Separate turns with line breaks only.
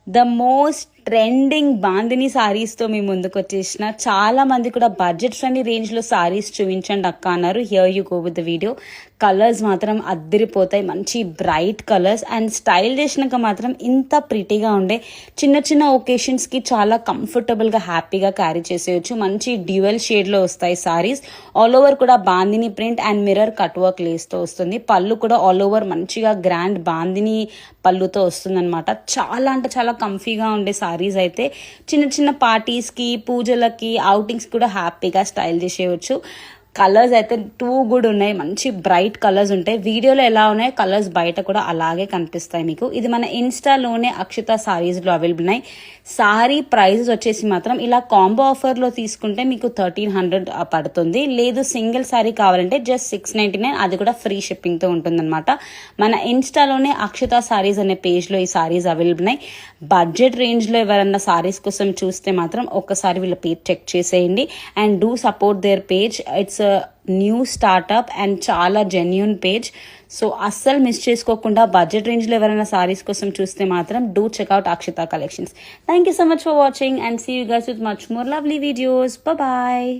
The most trending bandhani సారీస్తో మీ ముందుకు వచ్చేసిన. చాలా మంది కూడా బడ్జెట్ ఫ్రెండ్లీ రేంజ్లో సారీస్ చూపించండి అక్క అన్నారు. Here you go with the video. Colours మాత్రం అద్దరిపోతాయి, మంచి బ్రైట్ కలర్స్. అండ్ స్టైల్ చేసినాక మాత్రం ఇంత ప్రిటీగా ఉండే చిన్న చిన్న ఒకేషన్స్కి చాలా కంఫర్టబుల్గా హ్యాపీగా క్యారీ చేసేయచ్చు. మంచి డ్యూయల్ షేడ్లో వస్తాయి సారీస్. ఆల్ ఓవర్ కూడా bandhani print and mirror cut work లేస్తో వస్తుంది. పళ్ళు కూడా ఆల్ ఓవర్ మంచిగా గ్రాండ్ బాందిని పళ్ళుతో వస్తుంది అనమాట. చాలా అంటే చాలా కంఫీగా ఉండే సారీస్ అయితే చిన్న చిన్న పార్టీస్కి, పూజలకి, అవుటింగ్స్ కూడా హ్యాపీగా స్టైల్ చేసేయచ్చు. కలర్స్ అయితే టూ గుడ్ ఉన్నాయి, మంచి బ్రైట్ కలర్స్ ఉంటాయి. వీడియోలో ఎలా ఉన్నాయి కలర్స్ బయట కూడా అలాగే కనిపిస్తాయి మీకు. ఇది మన ఇన్స్టాలోనే అక్షిత సారీస్లో అవైలబుల్ ఉన్నాయి. సారీ ప్రైజెస్ వచ్చేసి మాత్రం ఇలా కాంబో ఆఫర్లో తీసుకుంటే మీకు 1300 పడుతుంది. లేదు సింగిల్ సారీ కావాలంటే జస్ట్ 699, అది కూడా ఫ్రీ షిప్పింగ్తో ఉంటుందన్నమాట. మన ఇన్స్టాలోనే అక్షిత సారీస్ అనే పేజ్లో ఈ సారీస్ అవైలబుల్ ఉన్నాయి. బడ్జెట్ రేంజ్లో ఎవరన్నా సారీస్ కోసం చూస్తే మాత్రం ఒక్కసారి వీళ్ళ పేజ్ చెక్ చేసేయండి. And do support their page. It's new startup and చాలా జెన్యూన్ పేజ్. సో అస్సలు మిస్ చేసుకోకుండా బడ్జెట్ రేంజ్లో ఎవరైనా సారీస్ కోసం చూస్తే మాత్రం do checkout Akshita collections. Thank you so much for watching and see you guys with much more lovely videos. Bye.